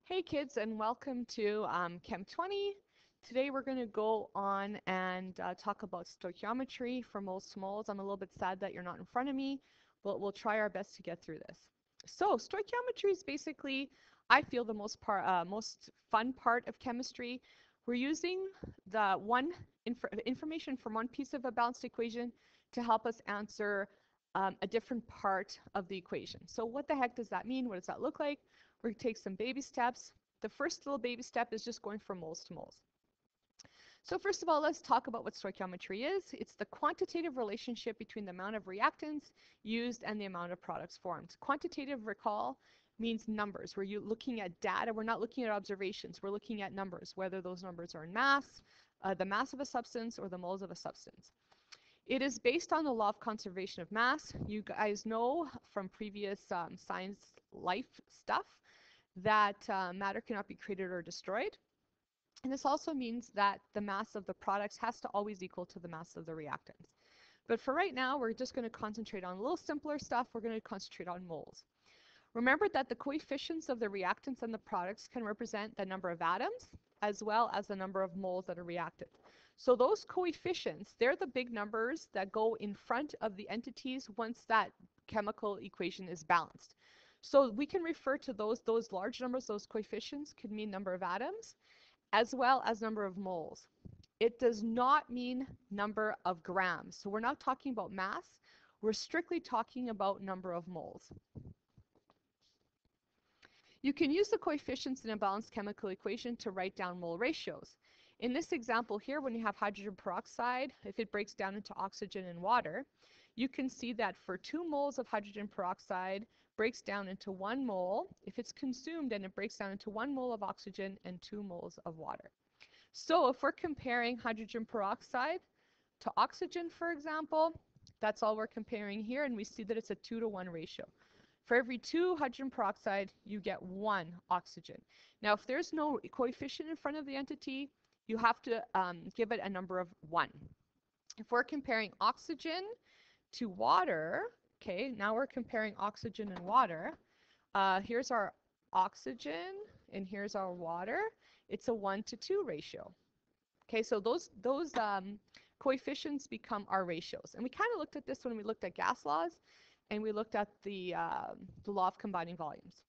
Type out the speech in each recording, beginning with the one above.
Hey kids, and welcome to Chem 20. Today we're going to go on and talk about stoichiometry for moles to moles. I'm a little bit sad that you're not in front of me, but we'll try our best to get through this. So stoichiometry is basically, I feel, the most fun part of chemistry. We're using the information from one piece of a balanced equation to help us answer a different part of the equation. So what the heck does that mean? What does that look like? We're going to take some baby steps. The first little baby step is just going from moles to moles. So first of all, let's talk about what stoichiometry is. It's the quantitative relationship between the amount of reactants used and the amount of products formed. Quantitative, recall, means numbers. We're looking at data. We're not looking at observations. We're looking at numbers, whether those numbers are in mass, the mass of a substance, or the moles of a substance. It is based on the law of conservation of mass. You guys know from previous science life stuff that matter cannot be created or destroyed. And this also means that the mass of the products has to always equal to the mass of the reactants. But for right now, we're just going to concentrate on a little simpler stuff. We're going to concentrate on moles. Remember that the coefficients of the reactants and the products can represent the number of atoms as well as the number of moles that are reacted. So those coefficients, they're the big numbers that go in front of the entities once that chemical equation is balanced. So we can refer to those large numbers, those coefficients could mean number of atoms as well as number of moles. It does not mean number of grams. So we're not talking about mass. We're strictly talking about number of moles. You can use the coefficients in a balanced chemical equation to write down mole ratios. In this example here, when you have hydrogen peroxide, if it breaks down into oxygen and water, you can see that for 2 moles of hydrogen peroxide breaks down into 1 mole. If it's consumed, and it breaks down into 1 mole of oxygen and 2 moles of water. So if we're comparing hydrogen peroxide to oxygen, for example, that's all we're comparing here, and we see that it's a 2-to-1 ratio. For every 2 hydrogen peroxide, you get 1 oxygen. Now, if there's no coefficient in front of the entity, you have to give it a number of 1. If we're comparing oxygen to water, okay, now we're comparing oxygen and water. Here's our oxygen, and here's our water. It's a 1-to-2 ratio. Okay, so those coefficients become our ratios. And we kind of looked at this when we looked at gas laws, and we looked at the law of combining volumes.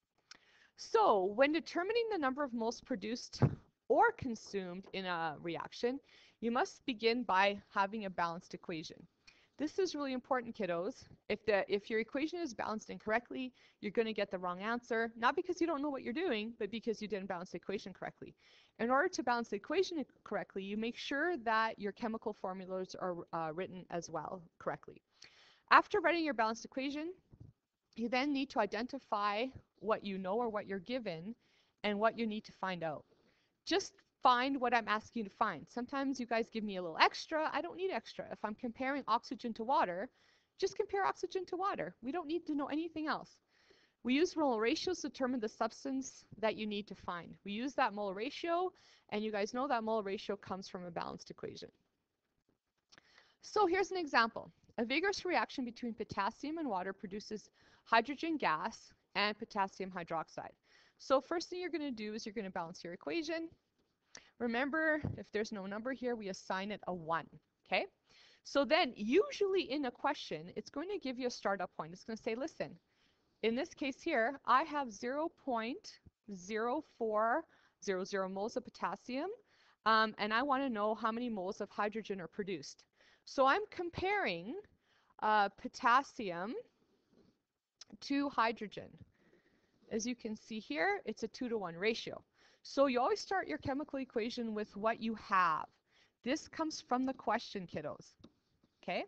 So when determining the number of moles produced or consumed in a reaction, you must begin by having a balanced equation. This is really important, kiddos. If your equation is balanced incorrectly, you're going to get the wrong answer, not because you don't know what you're doing, but because you didn't balance the equation correctly. In order to balance the equation correctly, you make sure that your chemical formulas are written as well correctly. After writing your balanced equation, you then need to identify what you know or what you're given and what you need to find out. Just find what I'm asking you to find. Sometimes you guys give me a little extra. I don't need extra. If I'm comparing oxygen to water, just compare oxygen to water. We don't need to know anything else. We use mole ratios to determine the substance that you need to find. We use that mole ratio, and you guys know that mole ratio comes from a balanced equation. So here's an example. A vigorous reaction between potassium and water produces hydrogen gas and potassium hydroxide. So first thing you're going to do is you're going to balance your equation. Remember, if there's no number here, we assign it a 1, okay? So then, usually in a question, it's going to give you a startup point. It's going to say, listen, in this case here, I have 0.0400 moles of potassium, and I want to know how many moles of hydrogen are produced. So I'm comparing potassium to hydrogen. As you can see here, it's a 2-to-1 ratio. So you always start your chemical equation with what you have. This comes from the question, kiddos. Okay?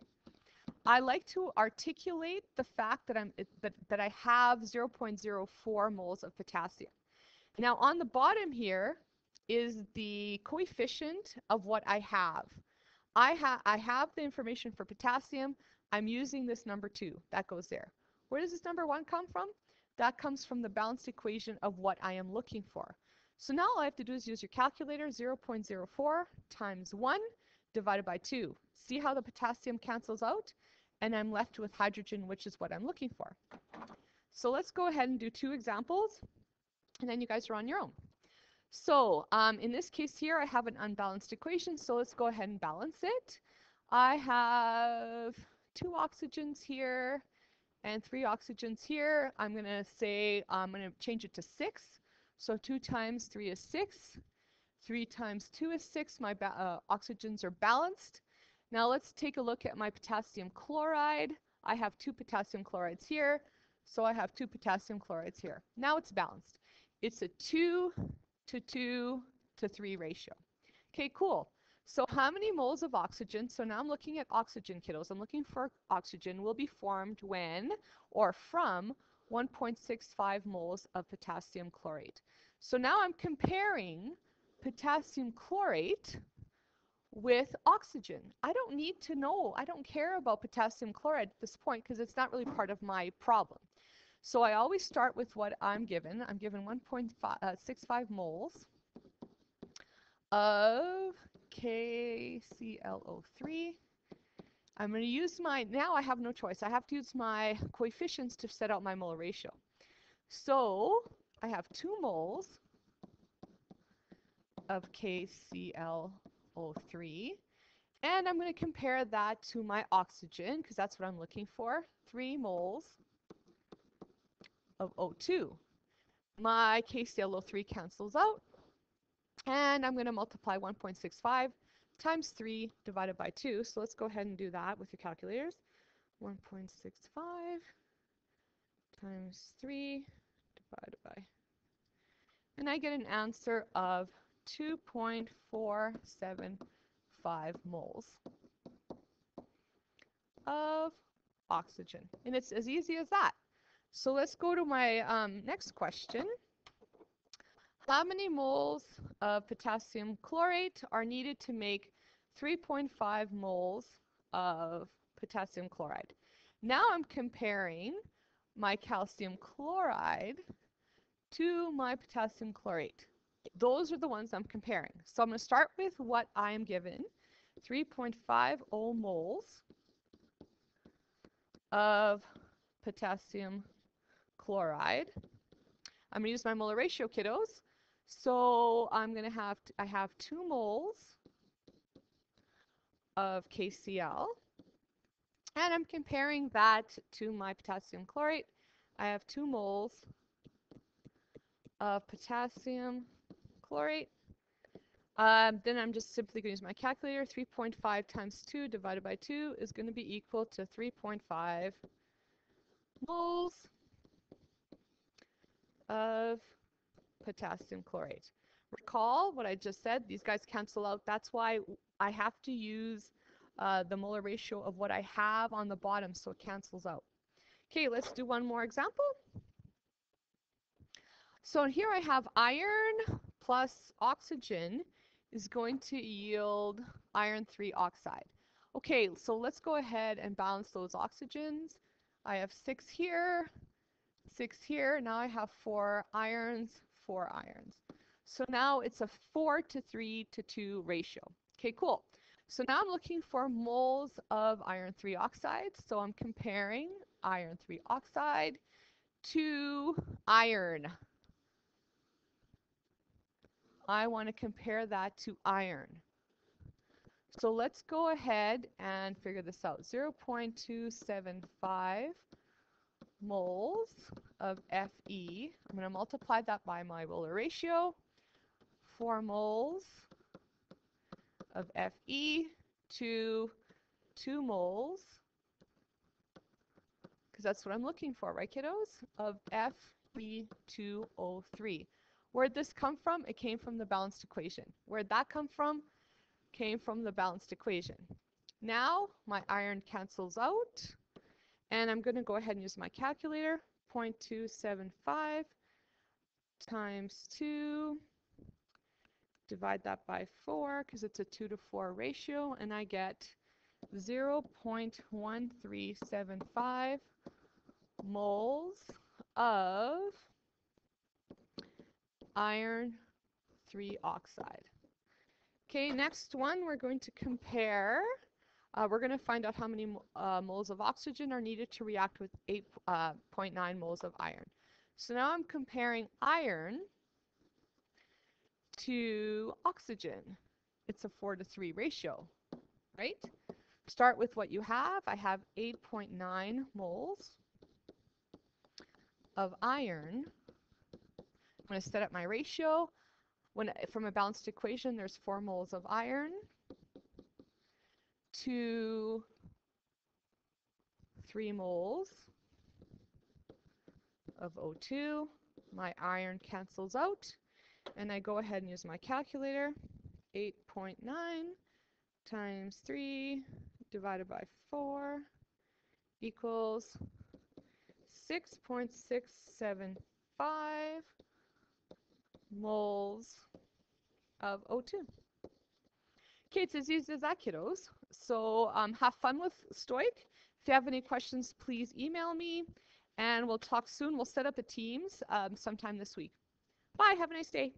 I like to articulate the fact that I have 0.04 moles of potassium. Now on the bottom here is the coefficient of what I have. I have the information for potassium. I'm using this number 2. That goes there. Where does this number 1 come from? That comes from the balanced equation of what I am looking for. So now all I have to do is use your calculator. 0.04 times 1 divided by 2. See how the potassium cancels out? And I'm left with hydrogen, which is what I'm looking for. So let's go ahead and do 2 examples. and then you guys are on your own. So in this case here, I have an unbalanced equation, so let's go ahead and balance it. I have 2 oxygens here and 3 oxygens here. I'm going to say I'm going to change it to 6. So 2 times 3 is 6. 3 times 2 is 6. My oxygens are balanced. Now let's take a look at my potassium chloride. I have 2 potassium chlorides here, so I have 2 potassium chlorides here. Now it's balanced. It's a 2 to 2 to 3 ratio. Okay, cool. So how many moles of oxygen? So now I'm looking at oxygen, kiddos. I'm looking for oxygen will be formed when or from 1.65 moles of potassium chlorate. So now I'm comparing potassium chlorate with oxygen. I don't need to know. I don't care about potassium chloride at this point because it's not really part of my problem. So I always start with what I'm given. I'm given 1.65 moles of KClO3. I'm going to use now I have no choice. I have to use my coefficients to set out my mole ratio. So I have 2 moles of KClO3. And I'm going to compare that to my oxygen, because that's what I'm looking for, 3 moles of O2. My KClO3 cancels out, and I'm going to multiply 1.65 times 3 divided by 2. So let's go ahead and do that with your calculators. 1.65 times 3 divided by, and I get an answer of 2.475 moles of oxygen. And it's as easy as that. So let's go to my next question. How many moles of potassium chlorate are needed to make 3.5 moles of potassium chloride? Now I'm comparing my calcium chloride to my potassium chlorate. Those are the ones I'm comparing. So I'm going to start with what I am given, 3.50 moles of potassium chloride. I'm going to use my molar ratio, kiddos. So I'm going to have, I have 2 moles of KCl, and I'm comparing that to my potassium chlorate. I have 2 moles of potassium chlorate. Then I'm just simply going to use my calculator. 3.5 times 2 divided by 2 is going to be equal to 3.5 moles of potassium chlorate. Recall what I just said. These guys cancel out. That's why I have to use the molar ratio of what I have on the bottom, so it cancels out. Okay, let's do one more example. So here I have iron plus oxygen is going to yield iron 3 oxide. Okay, so let's go ahead and balance those oxygens. I have 6 here, 6 here. Now I have 4 irons, 4 irons. So now it's a 4 to 3 to 2 ratio. Okay, cool. So now I'm looking for moles of iron 3 oxide. So I'm comparing iron 3 oxide to iron. I want to compare that to iron. So let's go ahead and figure this out. 0.275 moles of Fe. I'm going to multiply that by my molar ratio. 4 moles of Fe to 2 moles, because that's what I'm looking for, right, kiddos? Of Fe2O3. Where'd this come from? It came from the balanced equation. Where'd that come from? Came from the balanced equation. Now my iron cancels out, and I'm going to go ahead and use my calculator. 0.275 times 2, divide that by 4 because it's a 2 to 4 ratio, and I get 0.1375 moles of iron 3 oxide. Okay, next one we're going to compare. We're going to find out how many moles of oxygen are needed to react with 8.9 moles of iron. So now I'm comparing iron to oxygen. It's a 4:3 ratio, right? Start with what you have. I have 8.9 moles of iron. I'm going to set up my ratio. From a balanced equation, there's 4 moles of iron to 3 moles of O2. My iron cancels out, and I go ahead and use my calculator. 8.9 times 3 divided by 4 equals 6.675 moles of O2. Okay, it's as easy as that, kiddos. So have fun with Stoic. If you have any questions, please email me, and we'll talk soon. We'll set up a Teams sometime this week. Bye. Have a nice day.